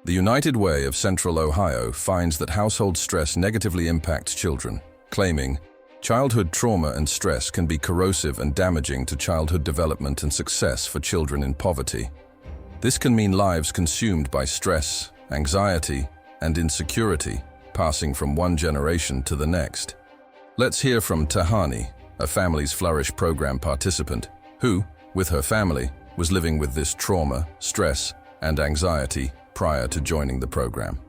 The United Way of Central Ohio finds that household stress negatively impacts children, claiming, childhood trauma and stress can be corrosive and damaging to childhood development and success for children in poverty. This can mean lives consumed by stress, anxiety, and insecurity, passing from one generation to the next. Let's hear from Tahani, a Families Flourish program participant, who, with her family, was living with this trauma, stress, and anxiety prior to joining the program.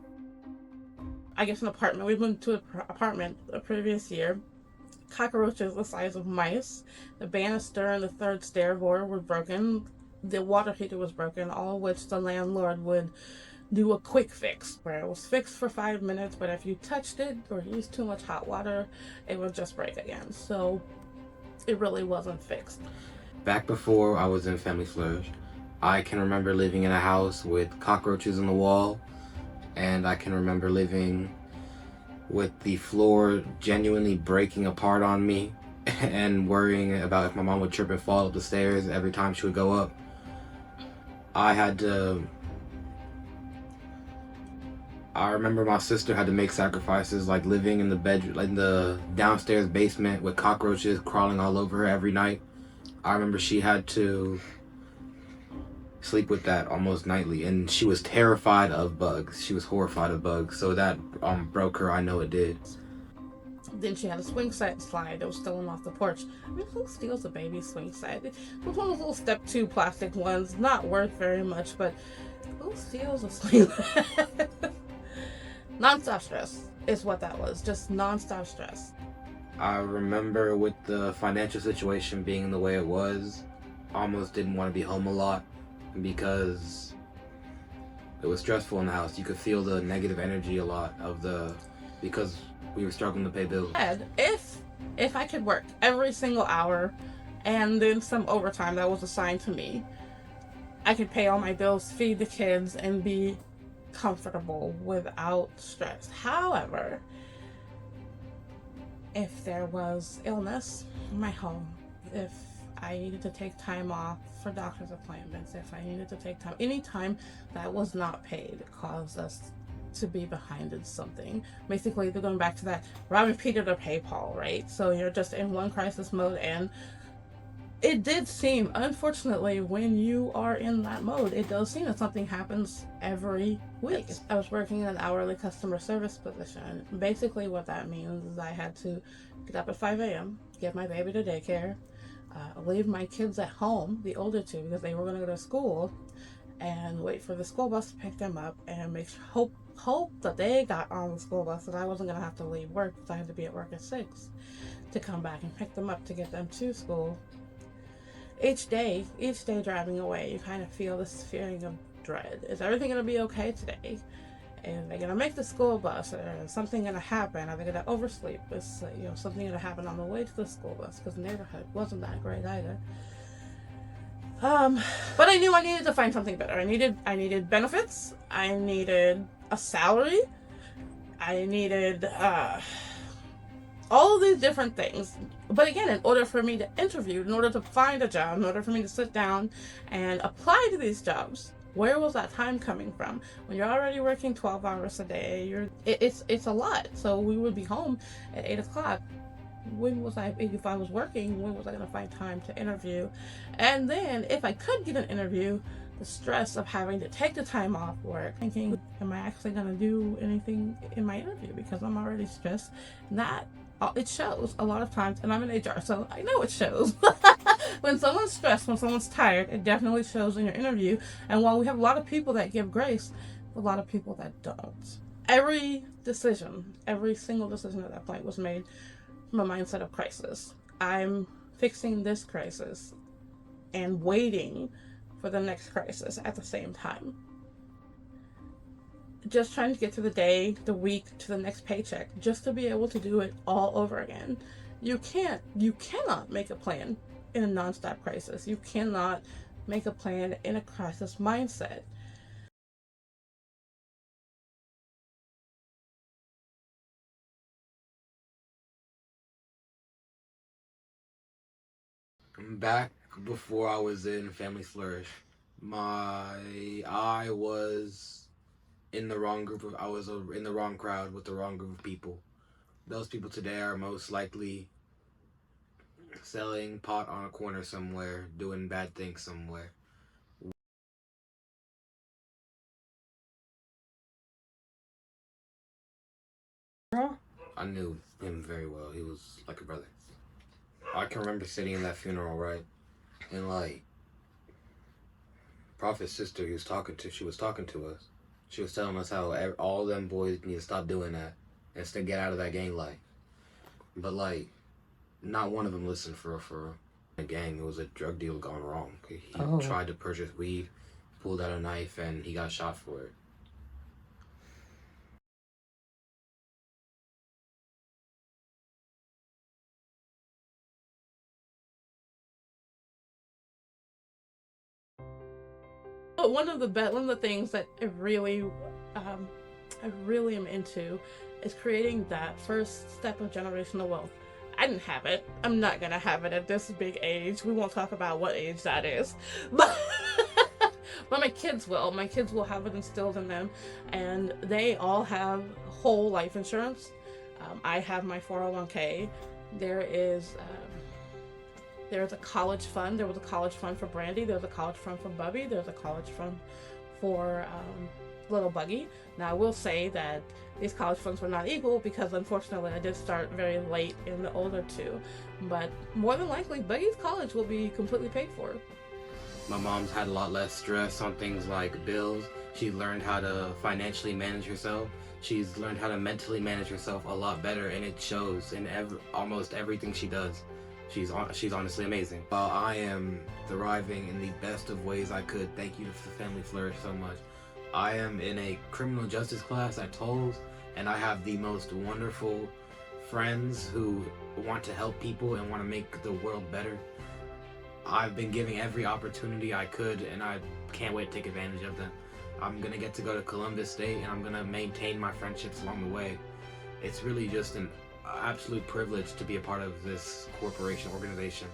I guess an apartment. We moved to an apartment the previous year. Cockroaches the size of mice. The banister and the third stair board were broken. The water heater was broken, all of which the landlord would do a quick fix, where it was fixed for 5 minutes, but if you touched it or used too much hot water, it would just break again. So it really wasn't fixed. Back before I was in Families Flourish, I can remember living in a house with cockroaches in the wall, and I can remember living with the floor genuinely breaking apart on me and worrying about if my mom would trip and fall up the stairs every time she would go up. I remember my sister had to make sacrifices, like living in the bedroom, like in the downstairs basement with cockroaches crawling all over her every night. I remember she had to sleep with that almost nightly, and she was terrified of bugs. She was horrified of bugs, so that broke her. I know it did. Then she had a swing set slide that was stolen off the porch. I mean, who steals a baby swing set? It was one of those little step 2 plastic ones, not worth very much, but who steals a swing set? Non-stop stress is what that was, just non-stop stress. I remember with the financial situation being the way it was, I almost didn't want to be home a lot because it was stressful in the house. You could feel the negative energy a lot because we were struggling to pay bills. If I could work every single hour and then some overtime that was assigned to me, I could pay all my bills, feed the kids, and be comfortable without stress. However, if there was illness in my home, if I needed to take time off for doctor's appointments, if I needed to take time, any time that was not paid caused us to be behind in something. Basically, they're going back to that robbing Peter to pay Paul, right? So you're just in one crisis mode, and it did seem, unfortunately, when you are in that mode, it does seem that something happens every week. I was working in an hourly customer service position. Basically, what that means is I had to get up at 5 a.m., get my baby to daycare, leave my kids at home, the older two, because they were going to go to school, and wait for the school bus to pick them up, and hope that they got on the school bus, that I wasn't going to have to leave work because I had to be at work at 6 to come back and pick them up to get them to school. Each day driving away, you kind of feel this feeling of dread. Is everything going to be okay today? Are they going to make the school bus? Is something going to happen? Are they going to oversleep? Is something going to happen on the way to the school bus? Because the neighborhood wasn't that great either. But I knew I needed to find something better. I needed benefits. I needed a salary. I needed all of these different things. But again, in order for me to interview, in order to find a job, in order for me to sit down and apply to these jobs, where was that time coming from? When you're already working 12 hours a day, it's a lot. So we would be home at 8 o'clock. If I was working, when was I going to find time to interview? And then if I could get an interview, the stress of having to take the time off work, thinking, am I actually going to do anything in my interview because I'm already stressed? It shows a lot of times, and I'm in HR, so I know it shows. When someone's stressed, when someone's tired, it definitely shows in your interview. And while we have a lot of people that give grace, a lot of people that don't. Every single decision at that point was made from a mindset of crisis. I'm fixing this crisis and waiting for the next crisis at the same time. Just trying to get through the day, the week, to the next paycheck, just to be able to do it all over again. You cannot make a plan in a nonstop crisis. You cannot make a plan in a crisis mindset. Back before I was in Families Flourish, I was in the wrong group of, I was in the wrong crowd with the wrong group of people. Those people today are most likely selling pot on a corner somewhere, doing bad things somewhere. I knew him very well. He was like a brother. I can remember sitting in that funeral, right? And like, Prophet's sister, she was talking to us. She was telling us how all them boys need to stop doing that and to get out of that gang life. But like, not one of them listened for a gang. It was a drug deal gone wrong. He tried to purchase weed, pulled out a knife, and he got shot for it. But one of the things that I really am into is creating that first step of generational wealth. I didn't have it. I'm not gonna have it at this big age. We won't talk about what age that is, but but my kids will. My kids will have it instilled in them, and they all have whole life insurance. I have my 401k. There's a college fund. There was a college fund for Brandy. There's a college fund for Bubby. There's a college fund for little Buggy. Now I will say that these college funds were not equal because unfortunately I did start very late in the older two. But more than likely, Buggy's college will be completely paid for. My mom's had a lot less stress on things like bills. She learned how to financially manage herself. She's learned how to mentally manage herself a lot better, and it shows in almost everything she does. She's honestly amazing. While I am thriving in the best of ways I could, thank you to Family Flourish so much. I am in a criminal justice class at Tolles, and I have the most wonderful friends who want to help people and want to make the world better. I've been giving every opportunity I could, and I can't wait to take advantage of them. I'm gonna get to go to Columbus State, and I'm gonna maintain my friendships along the way. It's really just an absolute privilege to be a part of this corporation organization.